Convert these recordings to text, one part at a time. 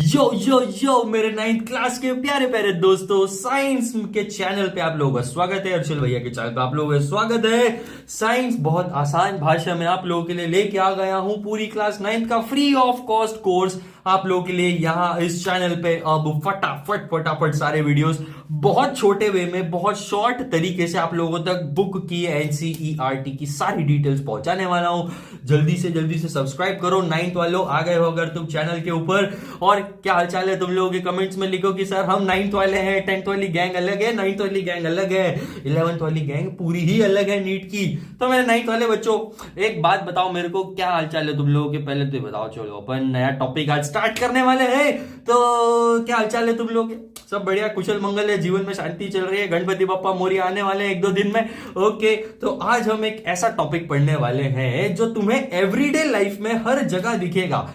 यो यो यो मेरे 9th class के प्यारे प्यारे दोस्तों, साइंस के चैनल पे आप लोगों का स्वागत है। अर्चल भैया के चैनल पे आप लोगों का स्वागत है। साइंस बहुत आसान भाषा में आप लोगों के लिए लेके आ गया हूं। पूरी क्लास 9th का फ्री ऑफ कॉस्ट कोर्स आप लोगों के लिए यहाँ इस चैनल पे अब फटाफट सारे वीडियोस बहुत छोटे वे में, बहुत शॉर्ट तरीके से आप लोगों तक बुक की एनसीईआरटी की सारी डिटेल्स पहुंचाने वाला हूं। जल्दी से सब्सक्राइब करो। 9th वालों आ गए हो अगर तुम चैनल के ऊपर। और क्या हालचाल है तुम लोगों के कमेंट्स में लिखो कि सर हम 9th वाले हैं, 10th वाली गैंग अलग है, 9th वाली गैंग अलग है, 11th वाली गैंग पूरी ही अलग है नीट की। तो मेरे 9th वाले बच्चों एक बात बताओ मेरे को, क्या हालचाल है तुम लोगों के? पहले तो बताओ। चलो अपन नया टॉपिक आज स्टार्ट करने वाले हैं। तो क्या हालचाल है तुम लोग? सब बढ़िया, कुशल मंगल है, जीवन में शांति चल रही है, गणपति बप्पा मोरिया आने वाले हैं 1-2 दिन में। ओके, तो आज हम एक ऐसा टॉपिक पढ़ने वाले हैं जो तुम्हें एवरीडे लाइफ में हर जगह दिखेगा।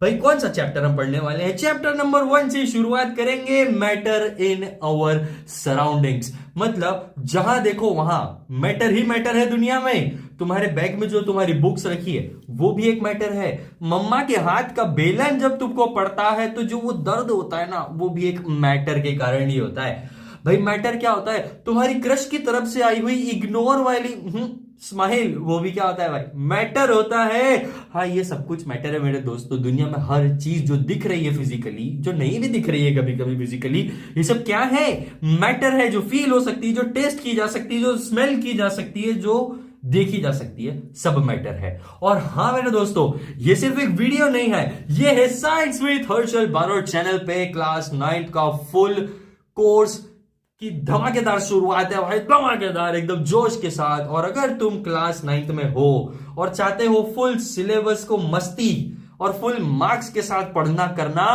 भाई कौन सा चैप्टर हम पढ़ने वाले हैं? चैप्टर नंबर 1 से शुरुआत करेंगे। मैटर इन आवर सराउंडिंग्स, मतलब जहां देखो वहां मैटर ही मैटर है दुनिया में। तुम्हारे बैग में जो तुम्हारी बुक्स रखी है वो भी एक मैटर है। मम्मा के हाथ का बेलन जब तुमको पड़ता है तो जो वो दर्द होता है ना, वो भी एक मैटर के कारण ही होता है। भाई मैटर क्या होता है? तुम्हारी क्रश की तरफ से आई हुई इग्नोर वाली स्माइल, वो भी क्या होता है भाई? मैटर होता है। हाँ, ये सब कुछ मैटर है मेरे दोस्तों। दुनिया में हर चीज जो दिख रही है फिजिकली, जो नहीं भी दिख रही है कभी कभी फिजिकली, ये सब क्या है? मैटर है। जो फील हो सकती है, जो टेस्ट की जा सकती है, जो स्मेल की जा सकती है, जो देखी जा सकती है, सब मैटर है। और हाँ मेरे दोस्तों, ये सिर्फ एक वीडियो नहीं है, ये है science with Harshal Barot channel पे क्लास 9th का फुल कोर्स की धमाकेदार शुरुआत है भाई, धमाकेदार एकदम जोश के साथ। और अगर तुम क्लास 9th में हो और चाहते हो फुल सिलेबस को मस्ती और फुल मार्क्स के साथ पढ़ना करना,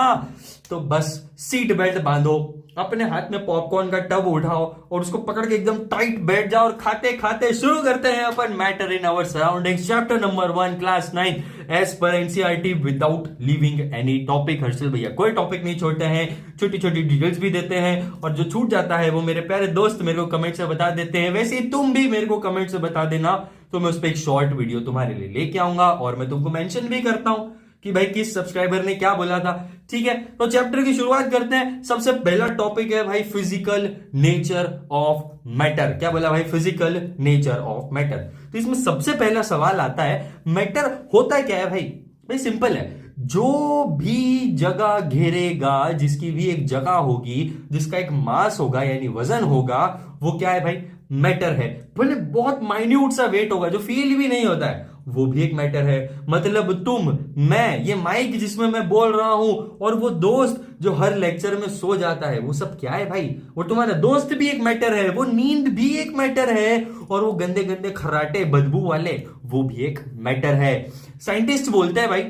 तो बस सीट बेल्ट बांधो, अपने हाथ में पॉपकॉर्न का टब उठाओ और उसको पकड़ के एकदम टाइट बैठ जाओ और खाते खाते शुरू करते हैं अपन matter in our surroundings chapter number 1 class 9 as per NCERT without leaving any topic. Harshal भैया कोई टॉपिक नहीं छोड़ते हैं, छोटी छोटी डिटेल्स भी देते हैं, और जो छूट जाता है वो मेरे प्यारे दोस्त मेरे को कमेंट से बता देते हैं। वैसे ही तुम भी मेरे को कमेंट से बता देना, तो मैं उस पर एक शॉर्ट वीडियो तुम्हारे लिए लेके आऊंगा और मैं तुमको मेंशन भी करता हूं कि भाई किस सब्सक्राइबर ने क्या बोला था। ठीक है, तो चैप्टर की शुरुआत करते हैं। सबसे पहला टॉपिक है भाई फिजिकल नेचर ऑफ मैटर। क्या बोला भाई? Physical nature of matter. तो इसमें सबसे पहला सवाल आता है, मैटर होता क्या है भाई? भाई सिंपल है, जो भी जगह घेरेगा, जिसकी भी एक जगह होगी, जिसका एक मास होगा यानी वजन होगा, वो क्या है भाई? मैटर है। भले बहुत माइन्यूट सा वेट होगा जो फील भी नहीं होता है, वो भी एक मैटर है। मतलब तुम, मैं, ये माइक जिसमें मैं बोल रहा हूं, और वो दोस्त जो हर लेक्चर में सो जाता है, वो सब क्या है भाई? वो तुम्हारा दोस्त भी एक मैटर है, वो नींद भी एक मैटर है, और वो गंदे गंदे खर्राटे बदबू वाले, वो भी एक मैटर है। साइंटिस्ट बोलते हैं भाई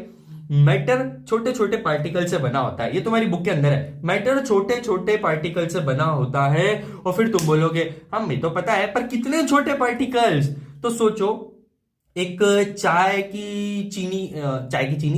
मैटर छोटे छोटे पार्टिकल से बना होता है। ये तुम्हारी बुक के अंदर है, मैटर छोटे छोटे पार्टिकल से बना होता है। और फिर तुम बोलोगे हमें तो पता है, पर कितने छोटे पार्टिकल्स? तो सोचो, एक चाय की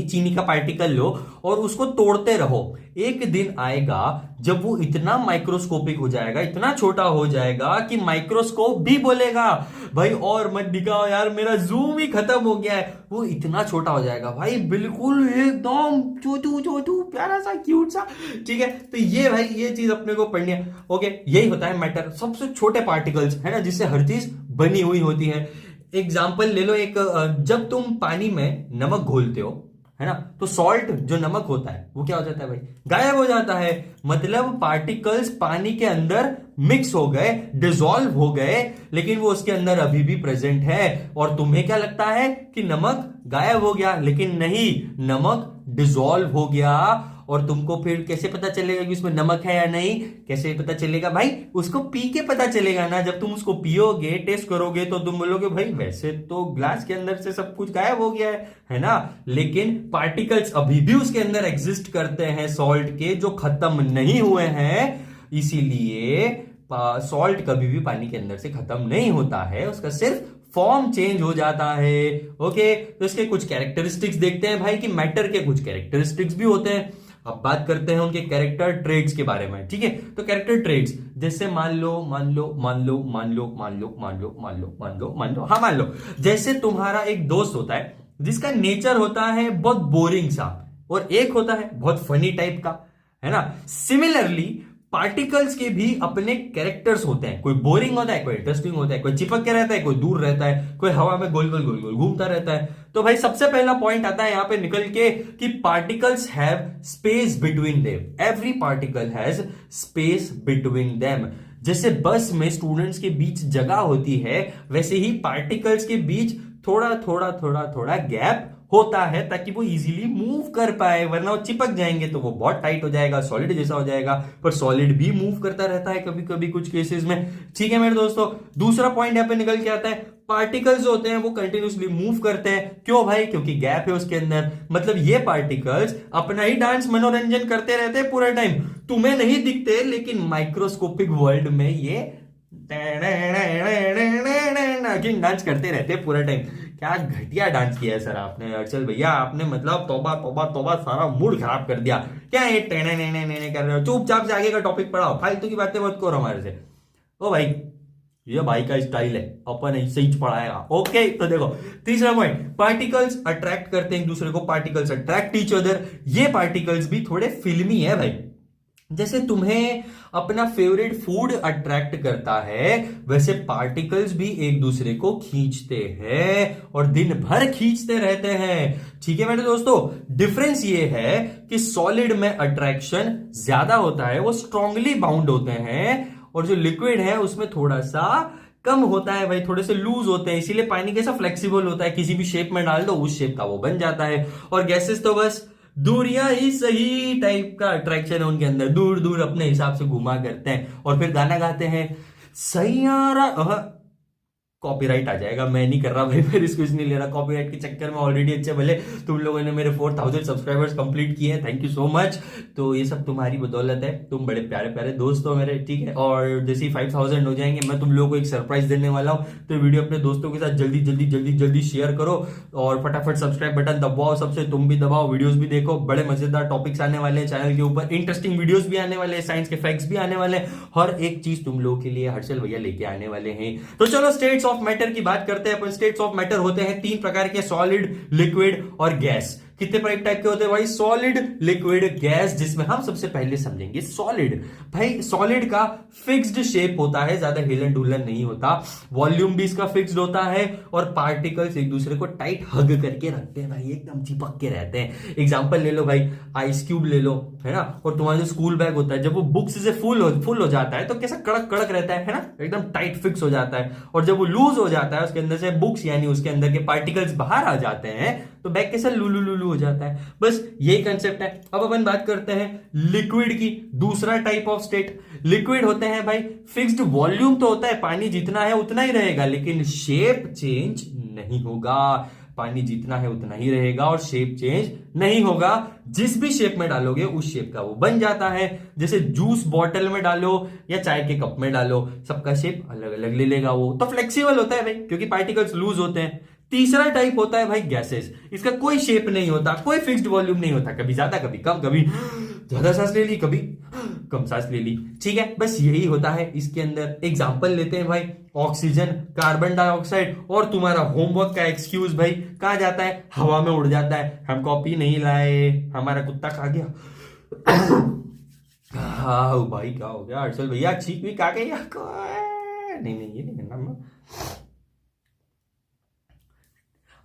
चीनी का पार्टिकल लो और उसको तोड़ते रहो। एक दिन आएगा जब वो इतना माइक्रोस्कोपिक हो जाएगा, इतना छोटा हो जाएगा कि माइक्रोस्कोप भी बोलेगा भाई और मत दिखाओ यार, मेरा जूम ही खत्म हो गया है। वो इतना छोटा हो जाएगा भाई, बिल्कुल एकदम छोटू प्यारा सा क्यूट सा। ठीक है, तो ये भाई ये चीज अपने को पढ़नी है। ओके, यही होता है मैटर, सबसे छोटे पार्टिकल्स है ना, जिससे हर चीज बनी हुई होती है। एग्जाम्पल ले लो, एक जब तुम पानी में नमक घोलते हो है ना, तो सॉल्ट जो नमक होता है वो क्या हो जाता है भाई? गायब हो जाता है। मतलब पार्टिकल्स पानी के अंदर मिक्स हो गए, डिसॉल्व हो गए, लेकिन वो उसके अंदर अभी भी प्रेजेंट है। और तुम्हें क्या लगता है कि नमक गायब हो गया, लेकिन नहीं, नमक डिसॉल्व हो गया। और तुमको फिर कैसे पता चलेगा कि उसमें नमक है या नहीं? कैसे पता चलेगा भाई? उसको पी के पता चलेगा ना। जब तुम उसको पियोगे, टेस्ट करोगे, तो तुम बोलोगे भाई वैसे तो ग्लास के अंदर से सब कुछ गायब हो गया है ना, लेकिन पार्टिकल्स अभी भी उसके अंदर एग्जिस्ट करते हैं सॉल्ट के, जो खत्म नहीं हुए हैं। इसीलिए सॉल्ट कभी भी पानी के अंदर से खत्म नहीं होता है, उसका सिर्फ फॉर्म चेंज हो जाता है। ओके, तो इसके कुछ कैरेक्टरिस्टिक्स देखते हैं भाई कि मैटर के कुछ कैरेक्टरिस्टिक्स भी होते हैं। अब बात करते हैं उनके कैरेक्टर ट्रेड्स के बारे में। ठीक है, तो कैरेक्टर ट्रेड्स जैसे मान लो जैसे तुम्हारा एक दोस्त होता है जिसका नेचर होता है बहुत बोरिंग सा, और एक होता है बहुत फनी टाइप का। है ना। सिमिलरली पार्टिकल्स के भी अपने कैरेक्टर्स होते हैं, कोई बोरिंग होता है, कोई इंटरेस्टिंग होता है, कोई चिपक के रहता है, कोई दूर रहता है, कोई हवा में गोल गोल गोल गोल घूमता रहता है। तो भाई सबसे पहला पॉइंट आता है यहां पे निकल के कि particles have space between them. Every particle has space between them. जैसे बस में स्टूडेंट्स के बीच जगह होती है, वैसे ही पार्टिकल्स के बीच थोड़ा थोड़ा थोड़ा थोड़ा गैप होता है ताकि वो इजीली मूव कर पाए, वरना वो चिपक जाएंगे तो वो बहुत टाइट हो जाएगा, सॉलिड जैसा हो जाएगा। पर सॉलिड भी मूव करता रहता है कभी कभी कुछ केसेस में। ठीक है मेरे दोस्तों, दूसरा पॉइंट यहां पे निकल के आता है, पार्टिकल्स जो होते हैं वो कंटिन्यूसली मूव करते हैं। क्यों भाई? क्योंकि गैप है उसके अंदर। मतलब ये पार्टिकल्स अपना ही डांस मनोरंजन करते रहते हैं पूरा टाइम, तुम्हें नहीं दिखते लेकिन माइक्रोस्कोपिक वर्ल्ड में ये डांस करते रहते हैं पूरा टाइम। क्या घटिया डांस किया है सर आपने अर्चल भैया, आपने मतलब तौबा तौबा तौबा, सारा मूड खराब कर दिया। क्या ये टेने नेने नेने कर रहे हो? चुपचाप से आगे का टॉपिक पढ़ाओ, फालतू की बातें मत करो हमारे से। ओ भाई, ये भाई का स्टाइल है, अपन ऐसे ही पढ़ाएगा। ओके, तो देखो तीसरा पॉइंट, पार्टिकल्स अट्रैक्ट करते हैं एक दूसरे को, पार्टिकल्स अट्रैक्ट ईच अदर। ये पार्टिकल्स भी थोड़े फिल्मी है भाई। जैसे तुम्हें अपना फेवरेट फूड अट्रैक्ट करता है, वैसे पार्टिकल्स भी एक दूसरे को खींचते हैं और दिन भर खींचते रहते हैं। ठीक है मेरे दोस्तों, डिफरेंस ये है कि सॉलिड में अट्रैक्शन ज्यादा होता है, वो स्ट्रांगली बाउंड होते हैं, और जो लिक्विड है उसमें थोड़ा सा कम होता है भाई, थोड़े से लूज होते हैं। इसीलिए पानी कैसा फ्लेक्सिबल होता है, किसी भी शेप में डाल दो उस शेप का वो बन जाता है। और गैसेस तो बस दूरियां ही सही टाइप का अट्रैक्शन है उनके अंदर, दूर दूर अपने हिसाब से घुमा करते हैं और फिर गाना गाते हैं सैयारा। कॉपीराइट आ जाएगा, मैं नहीं कर रहा भाई, मैं रिस्क नहीं ले रहा कॉपीराइट के चक्कर में। ऑलरेडी अच्छे भले तुम लोगों ने मेरे 4000 सब्सक्राइबर्स कंप्लीट किए हैं, थैंक यू सो मच। तो ये सब तुम्हारी बदौलत है, तुम बड़े प्यारे प्यारे दोस्त हो मेरे। ठीक है, और जैसे ही 5000 हो जाएंगे मैं तुम लोगों को एक सरप्राइज देने वाला हूं, तो वीडियो अपने दोस्तों के साथ जल्दी जल्दी जल्दी जल्दी शेयर करो और फटाफट सब्सक्राइब बटन दबाओ, सबसे तुम भी दबाओ, वीडियोस भी देखो। बड़े मजेदार टॉपिक्स आने वाले हैं चैनल के ऊपर, इंटरेस्टिंग वीडियोस भी आने वाले हैं, साइंस के फैक्ट्स भी आने वाले हैं, हर एक चीज तुम लोगों के लिए हर्षल भैया लेके आने वाले हैं। तो चलो स्टेट्स ऑफ मैटर की बात करते हैं अपन। स्टेट्स ऑफ मैटर होते हैं 3 प्रकार के, सॉलिड, लिक्विड और गैस। कितने टाइप के होते हैं भाई? Solid, liquid, gas. जिसमें हम सबसे पहले समझेंगे सॉलिड। भाई सॉलिड का फिक्स्ड शेप होता है, ज्यादा हिलन डुलन नहीं होता, वॉल्यूम भी इसका फिक्स्ड होता है, और पार्टिकल्स एक दूसरे को टाइट हग करके रखते हैं भाई, एकदम चिपक के रहते हैं। एग्जांपल ले लो भाई, आइस क्यूब ले लो, है ना। और तुम्हारा जो स्कूल बैग होता है, जब वो बुक्स से फुल हो जाता है तो कैसा कड़क कड़क रहता है ना, एकदम टाइट फिक्स हो जाता है। और जब वो लूज हो जाता है, उसके अंदर से बुक्स यानी उसके अंदर के पार्टिकल्स बाहर आ जाते हैं, तो बैग कैसा लुलू लुलू हो जाता है। बस यही कंसेप्ट है। अब अपन बात करते हैं लिक्विड की, दूसरा टाइप ऑफ स्टेट। लिक्विड होते हैं भाई, फिक्स्ड वॉल्यूम तो होता है, पानी जितना है उतना ही रहेगा, लेकिन शेप चेंज नहीं होगा। पानी जितना है उतना ही रहेगा और शेप चेंज नहीं होगा। जिस भी शेप में डालोगे उस शेप का वो बन जाता है। जैसे जूस बॉटल में डालो या चाय के कप में डालो, सबका शेप अलग अलग ले लेगा, वो तो फ्लेक्सिबल होता है भाई, क्योंकि पार्टिकल्स लूज होते हैं। तीसरा टाइप होता है भाई गैसेस। इसका कोई शेप नहीं होता, कोई फिक्स्ड वॉल्यूम नहीं होता, कभी ज्यादा कभी कम, कभी ज्यादा सांस ले ली कभी कम सांस ले ली। ठीक है, बस यही होता है इसके अंदर। एग्जांपल लेते हैं भाई, ऑक्सीजन, कार्बन डाइऑक्साइड। और तुम्हारा होमवर्क का एक्सक्यूज भाई कहां जाता है? हवा में उड़ जाता है। हम कॉपी नहीं लाए, हमारा कुत्ता खा गया। हाँ भाई क्या हो गया हर्षल भैया, चीख भी खा गई? नहीं नहीं, ये नहीं करना।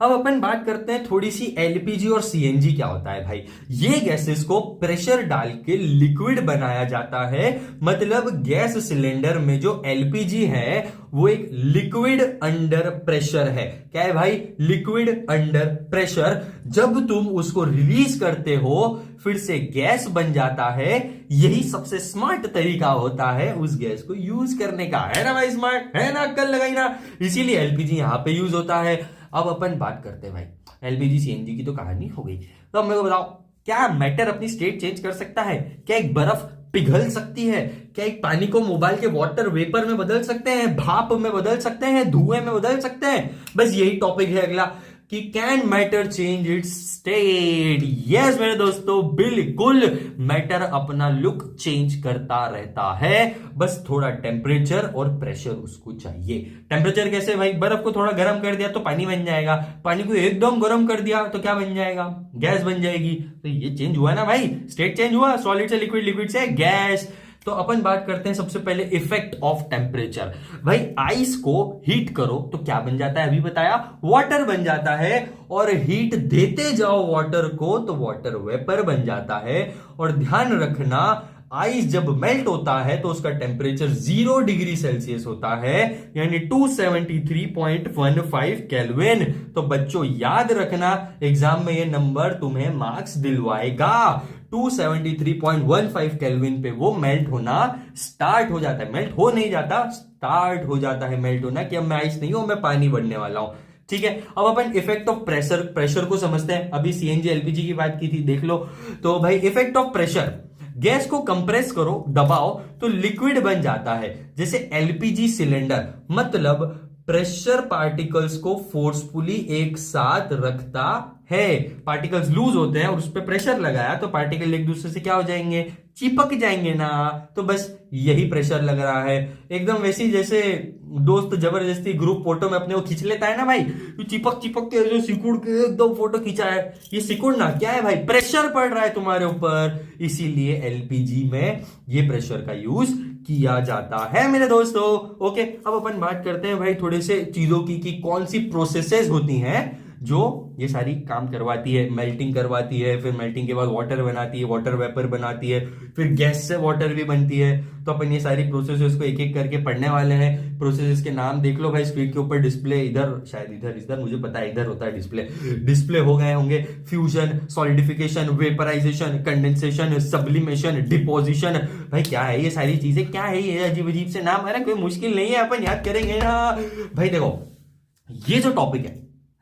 अब अपन बात करते हैं थोड़ी सी एलपीजी और सीएनजी क्या होता है भाई। ये गैसेस को प्रेशर डाल के लिक्विड बनाया जाता है। मतलब गैस सिलेंडर में जो एलपीजी है वो एक लिक्विड अंडर प्रेशर है। क्या है भाई? Liquid under pressure. जब तुम उसको रिलीज करते हो फिर से गैस बन जाता है। यही सबसे स्मार्ट तरीका होता है उस गैस को यूज करने का, है ना भाई? स्मार्ट है ना, अक्ल लगाई ना। इसीलिए एलपीजी यहां पे यूज होता है। अब अपन बात करते हैं भाई एलपीजी सीएनजी की, तो कहानी हो गई। तो अब मेरे को बताओ, क्या मैटर अपनी स्टेट चेंज कर सकता है? क्या एक बर्फ पिघल सकती है? क्या एक पानी को मोबाइल के वाटर वेपर में बदल सकते हैं, भाप में बदल सकते हैं, धुएं में बदल सकते हैं? बस यही टॉपिक है अगला, कि can matter change it's state? Yes मेरे दोस्तों, बिल्कुल मैटर अपना लुक चेंज करता रहता है, बस थोड़ा टेम्परेचर और प्रेशर उसको चाहिए। टेम्परेचर कैसे भाई? बर्फ को थोड़ा गर्म कर दिया तो पानी बन जाएगा, पानी को एकदम गर्म कर दिया तो क्या बन जाएगा? गैस बन जाएगी। तो ये चेंज हुआ ना भाई, स्टेट चेंज हुआ, सॉलिड से लिक्विड, लिक्विड से गैस। तो अपन बात करते हैं सबसे पहले इफेक्ट ऑफ टेम्परेचर। भाई आइस को हीट करो तो क्या बन जाता है? अभी बताया, वाटर बन जाता है। और हीट देते जाओ वाटर को तो वाटर वेपर बन जाता है। और ध्यान रखना, आइस जब मेल्ट होता है तो उसका टेम्परेचर 0 डिग्री सेल्सियस होता है, यानी 273.15 केल्विन। तो बच्चों याद रखना, एग्जाम में ये नंबर तुम्हें मार्क्स दिलवाएगा। 273.15 केल्विन पे वो मेल्ट होना स्टार्ट हो जाता है। मेल्ट हो नहीं जाता, स्टार्ट हो जाता है मेल्ट होना, कि अब मैं आइस नहीं हूं, मैं पानी बनने वाला हूं। ठीक है, अब अपन इफेक्ट ऑफ प्रेशर को समझते हैं। अभी सीएनजी एलपीजी की बात की थी, देख लो। तो भाई इफेक्ट ऑफ प्रेशर, गैस को कंप्रेस करो, दबाओ तो लिक्विड बन जाता है, जैसे एलपीजी सिलेंडर। मतलब प्रेशर पार्टिकल्स को फोर्सफुली एक साथ रखता है। पार्टिकल्स लूज होते हैं और उस पर प्रेशर लगाया तो पार्टिकल एक दूसरे से क्या हो जाएंगे? चिपक जाएंगे ना। तो बस यही प्रेशर लग रहा है। एकदम वैसी जैसे दोस्त जबरदस्ती ग्रुप फोटो में अपने को खींच लेता है ना भाई, चिपक चिपक के जो सिकुड़ के एकदम फोटो खींचा है, ये सिकुड़ना क्या है भाई? प्रेशर पड़ रहा है तुम्हारे ऊपर। इसीलिए एलपीजी में ये प्रेशर का यूज किया जाता है मेरे दोस्तों। ओके, अब अपन बात करते हैं भाई थोड़े से चीजों की, कि कौन सी प्रोसेसेस होती हैं जो ये सारी काम करवाती है। मेल्टिंग करवाती है, फिर मेल्टिंग के बाद वाटर बनाती है, वाटर वेपर बनाती है, फिर गैस से वाटर भी बनती है। तो अपन ये सारी प्रोसेसेस को एक एक करके पढ़ने वाले हैं। प्रोसेसेस के नाम देख लो भाई स्क्रीन के ऊपर, डिस्प्ले इधर, शायद इधर मुझे पता है इधर होता है डिस्प्ले हो गए होंगे। Fusion, solidification, vaporisation, condensation, sublimation, deposition. भाई क्या है ये सारी चीजें? क्या है ये अजीब अजीब से नाम? अरे कोई मुश्किल नहीं है, अपन याद करेंगे ना भाई। देखो ये जो टॉपिक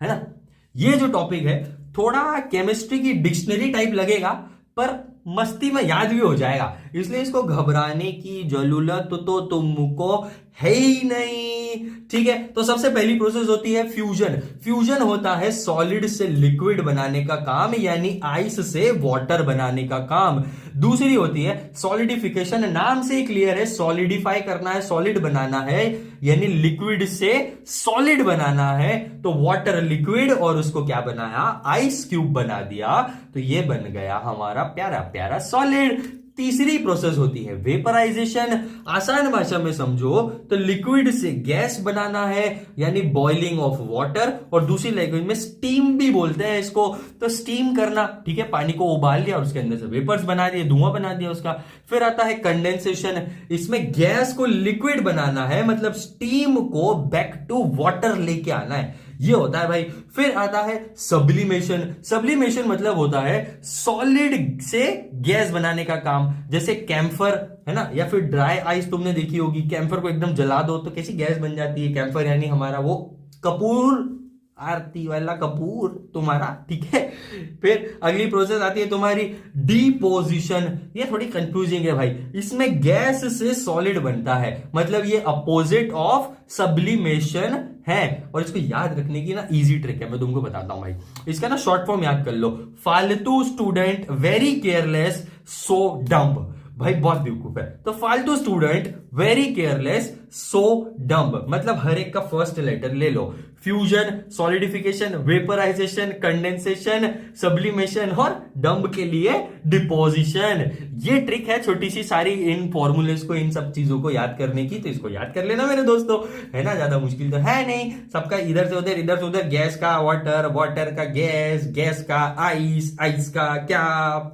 है ना, ये जो टॉपिक है थोड़ा केमिस्ट्री की डिक्शनरी टाइप लगेगा, पर मस्ती में याद भी हो जाएगा, इसलिए इसको घबराने की जरूरत तो तुमको है ही नहीं। ठीक है, तो सबसे पहली प्रोसेस होती है फ्यूजन। फ्यूजन होता है सॉलिड से लिक्विड बनाने का काम, यानी आइस से वाटर बनाने का काम। दूसरी होती है सॉलिडिफिकेशन। नाम से ही क्लियर है, सॉलिडिफाई करना है, सॉलिड बनाना है, यानी लिक्विड से सॉलिड बनाना है। तो वाटर लिक्विड और उसको क्या बनाया? आइस क्यूब बना दिया। तो ये बन गया हमारा प्यारा प्यारा सॉलिड। तीसरी प्रोसेस होती है वेपराइजेशन। आसान भाषा में समझो तो लिक्विड से गैस बनाना है, यानी बॉइलिंग ऑफ वाटर, और दूसरी लैंग्वेज में स्टीम भी बोलते हैं इसको। तो स्टीम करना, ठीक है, पानी को उबाल लिया और उसके अंदर से वेपर्स बना दिए, धुआं बना दिया उसका। फिर आता है कंडेंसेशन, इसमें गैस को लिक्विड बनाना है, मतलब स्टीम को बैक टू वाटर लेके आना है, ये होता है भाई। फिर आता है सब्लिमेशन। सब्लिमेशन मतलब होता है सॉलिड से गैस बनाने का काम, जैसे कैम्फर है ना, या फिर ड्राई आइस तुमने देखी होगी। कैम्फर को एकदम जला दो तो कैसी गैस बन जाती है? कैम्फर यानी हमारा वो कपूर, आरती वाला कपूर तुम्हारा, ठीक है। फिर अगली प्रोसेस आती है तुम्हारी डिपोजिशन। ये थोड़ी कंफ्यूजिंग है भाई, इसमें गैस से सॉलिड बनता है, मतलब ये अपोजिट ऑफ सब्लिमेशन है। और इसको याद रखने की ना इजी ट्रिक है, मैं तुमको बताता हूं भाई। इसका ना शॉर्ट फॉर्म याद कर लो, फालतू student, very careless, so dumb. भाई बहुत बेवकूफ है। तो फालतू student, very careless, so dumb, मतलब हर एक का फर्स्ट लेटर ले लो। Fusion, solidification, vaporisation, condensation, sublimation, और डम्ब के लिए डिपोजिशन। ये ट्रिक है छोटी सी सारी इन फॉर्मूलेस को, इन सब चीजों को याद करने की। तो इसको याद कर लेना मेरे दोस्तों, है ना, ज्यादा मुश्किल तो है नहीं। सबका इधर से उधर, इधर से उधर, गैस का वाटर, वाटर का गैस, गैस का आइस, आइस का क्या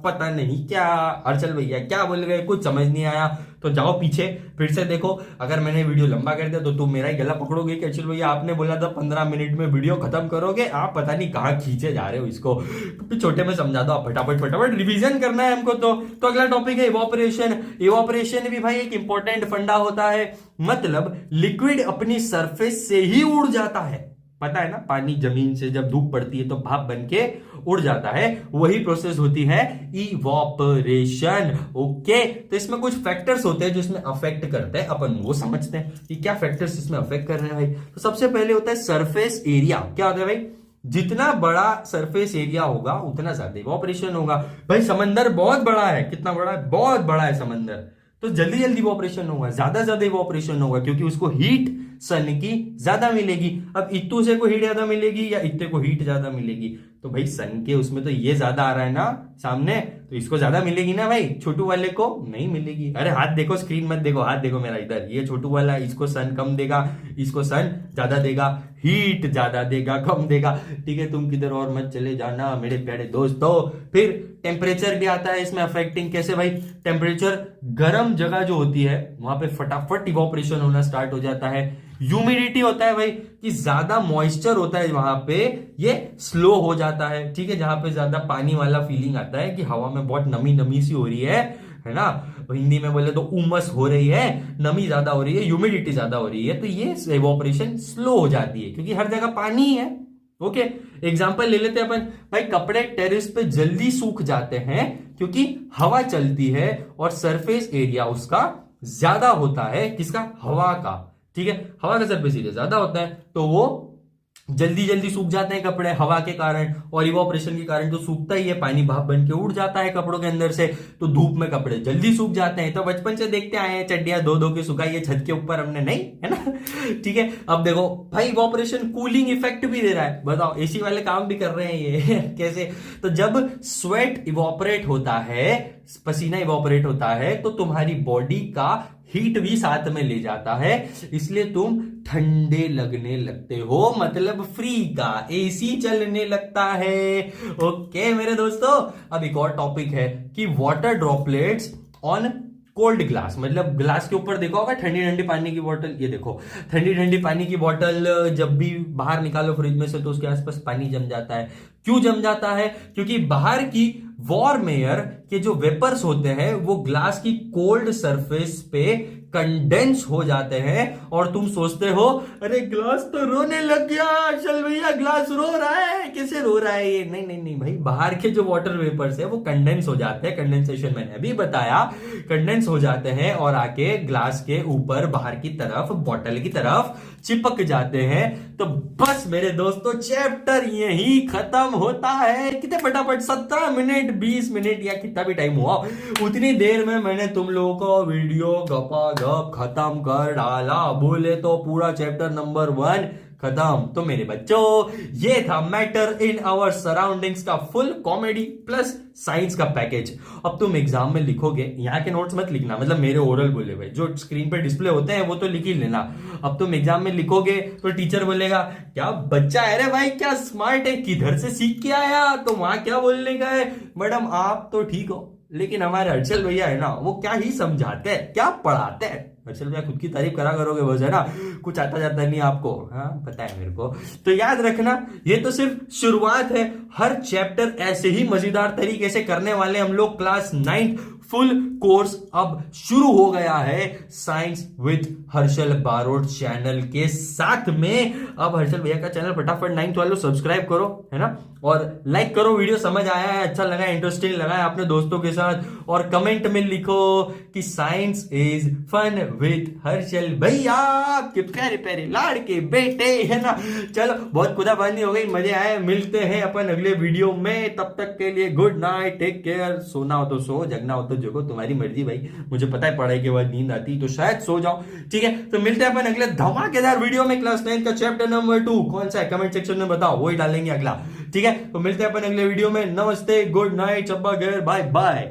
पता नहीं क्या। अर्चल भैया क्या बोल गए, कुछ समझ नहीं आया तो जाओ पीछे फिर से देखो। अगर मैंने वीडियो लंबा कर दिया तो तुम मेरा ही गला पकड़ोगे कि अर्चल भैया आपने बोला था 15 मिनट में वीडियो खत्म करोगे, आप पता नहीं कहां खींचे जा रहे हो इसको। तो छोटे में समझा दो, आप फटाफट फटाफट रिवीजन करना है हमको। तो अगला टॉपिक है इवापोरेशन। इवापोरेशन भी भाई एक इंपॉर्टेंट फंडा होता है, मतलब लिक्विड अपनी सरफेस से ही उड़ जाता है। पता है ना, पानी जमीन से जब धूप पड़ती है तो भाप बन के उड़ जाता है, वही प्रोसेस होती है इवापोरेशन। ओके, तो इसमें कुछ फैक्टर्स होते हैं जो इसमें अफेक्ट करते हैं, अपन वो समझते हैं कि क्या फैक्टर्स इसमें अफेक्ट कर रहे हैं भाई। तो सबसे पहले होता है सरफेस एरिया। क्या होता है भाई? जितना बड़ा सरफेस एरिया होगा उतना ज्यादा इवोपरेशन होगा। भाई समंदर बहुत बड़ा है, कितना बड़ा है, बहुत बड़ा है समंदर, तो जल्दी जल्दी इवोपरेशन होगा, ज्यादा इवोपरेशन होगा, क्योंकि उसको हीट सन की ज्यादा मिलेगी। अब इत्तू से को हीट ज्यादा मिलेगी या इत्ते को हीट ज्यादा मिलेगी, तो भाई सन के उसमें तो ये ज्यादा आ रहा है ना सामने, तो इसको ज्यादा मिलेगी ना भाई, छोटू वाले को नहीं मिलेगी। अरे हाथ देखो, स्क्रीन मत देखो, हाथ देखो मेरा इधर, ये छोटू वाला, इसको सन कम देगा, इसको सन ज्यादा देगा, हीट ज्यादा देगा, कम देगा। ठीक है, तुम किधर और मत चले जाना मेरे प्यारे दोस्तों। फिर टेम्परेचर भी आता है इसमें अफेक्टिंग। कैसे भाई? टेम्परेचर, गर्म जगह जो होती है वहां पे फटाफट इवोपरेशन होना स्टार्ट हो जाता है। ह्यूमिडिटी होता है भाई, कि ज्यादा मॉइस्चर होता है वहां पे, ये स्लो हो जाता है। ठीक है, जहां पे ज्यादा पानी वाला फीलिंग आता है कि हवा में बहुत नमी नमी सी हो रही है ना, हिंदी में बोले तो उमस हो रही है, नमी ज्यादा हो रही है, ह्यूमिडिटी ज्यादा हो रही है, तो ये इवोपरेशन स्लो हो जाती है, क्योंकि हर जगह पानी ही है। ओके, एग्जाम्पल ले लेते हैं अपन। भाई कपड़े टेरेस पे जल्दी सूख जाते हैं क्योंकि हवा चलती है और सरफेस एरिया उसका ज्यादा होता है। किसका? हवा का। ठीक है, हवा का सरफेस एरिया ज्यादा होता है तो वो जल्दी जल्दी सूख जाते हैं कपड़े हवा के कारण, और इवोपरेशन के कारण तो सूखता ही है, पानी भाप बन के उड़ जाता है कपड़ों के अंदर से, तो धूप में कपड़े जल्दी सूख जाते हैं। तो बचपन से देखते आए हैं, चड्डियां धो धो के सुखाई है छत के ऊपर हमने, नहीं है ना। ठीक है, अब देखो भाई इवोपरेशन कूलिंग इफेक्ट भी दे रहा है। बताओ, एसी वाले काम भी कर रहे हैं ये कैसे? तो जब स्वेट इवोपरेट होता है, पसीना इवोपरेट होता है, तो तुम्हारी बॉडी का हीट भी साथ में ले जाता है, इसलिए तुम ठंडे लगने लगते हो, मतलब फ्री का एसी चलने लगता है। ओके मेरे दोस्तों, अब एक और टॉपिक है कि water droplets on cold glass, मतलब ग्लास के ऊपर देखा होगा ठंडी ठंडी पानी की बोतल, ये देखो ठंडी ठंडी पानी की बोतल जब भी बाहर निकालो फ्रिज में से तो उसके आसपास पानी जम जाता है। क्यों जम जाता है? क्योंकि बाहर की वार्म एयर के जो वेपर्स होते हैं वो ग्लास की कोल्ड सरफेस पे कंडेंस हो जाते हैं, और तुम सोचते हो अरे ग्लास तो रोने लग गया, चल भैया ग्लास रो रहा है, कैसे रो रहा है ये? नहीं नहीं नहीं भाई, बाहर के जो वाटर वेपर्स है वो कंडेंस हो जाते हैं, कंडेंसेशन मैंने अभी बताया, कंडेंस हो जाते हैं और आके ग्लास के ऊपर बाहर की तरफ बॉटल की तरफ चिपक जाते हैं। तो बस मेरे दोस्तों, चैप्टर यही खत्म होता है। कितने फटाफट 17 मिनट 20 मिनट या कितना भी टाइम हुआ, उतनी देर में मैंने तुम लोगों को वीडियो गपागप खत्म कर डाला। बोले तो पूरा चैप्टर नंबर 1 खत्म। तो मेरे बच्चों, ये था मैटर इन आवर सराउंडिंग्स का फुल कॉमेडी प्लस साइंस का पैकेज। अब तुम एग्जाम में लिखोगे, यहाँ के नोट्स मत लिखना, मतलब मेरे ओरल बोले भाई, जो स्क्रीन पे डिस्प्ले होते हैं वो तो लिख ही लेना। अब तुम एग्जाम में लिखोगे तो टीचर बोलेगा क्या बच्चा है रे भाई, क्या स्मार्ट है, किधर से सीख के आया? तो वहां क्या बोलने का है, मैडम आप तो ठीक हो लेकिन हमारे हर्षल भैया है ना, वो क्या ही समझाते हैं, क्या पढ़ाते हैं। हर्षल भैया खुद की तारीफ करा करोगे बस, है ना, कुछ आता जाता नहीं आपको, हाँ पता है मेरे को। तो याद रखना, ये तो सिर्फ शुरुआत है, हर चैप्टर ऐसे ही मजेदार तरीके से करने वाले हम लोग। क्लास 9 फुल कोर्स अब शुरू हो गया है science with Harshal Barot channel के साथ में। अब हर्षल भैया का चैनल फटाफट 9th वालों सब्सक्राइब करो, है ना, और लाइक करो। वीडियो समझ आया है, अच्छा लगा, इंटरेस्टिंग लगा है अपने दोस्तों के साथ, और कमेंट में लिखो कि science is fun with Harshal भैया, आपके प्यारे प्यारे लाड़के बेटे, है ना। चलो बहुत खुदाबंदी हो गई, मजे आए, मिलते हैं अपन अगले वीडियो में। तब तक के लिए गुड नाइट, टेक केयर। सोना हो तो सो, जगना हो तो जगो, तुम्हारी मर्जी भाई। मुझे पता है पढ़ाई के बाद नींद आती तो शायद सो जाओ, ठीक है। तो मिलते हैं अपन अगले धमाकेदार वीडियो में। क्लास 9 का चैप्टर नंबर 2 कौन सा है कमेंट सेक्शन में बताओ, वही डालेंगे अगला, ठीक है। तो मिलते हैं अपन अगले वीडियो में। नमस्ते, गुड नाइट, चब्बा गैर, बाय बाय।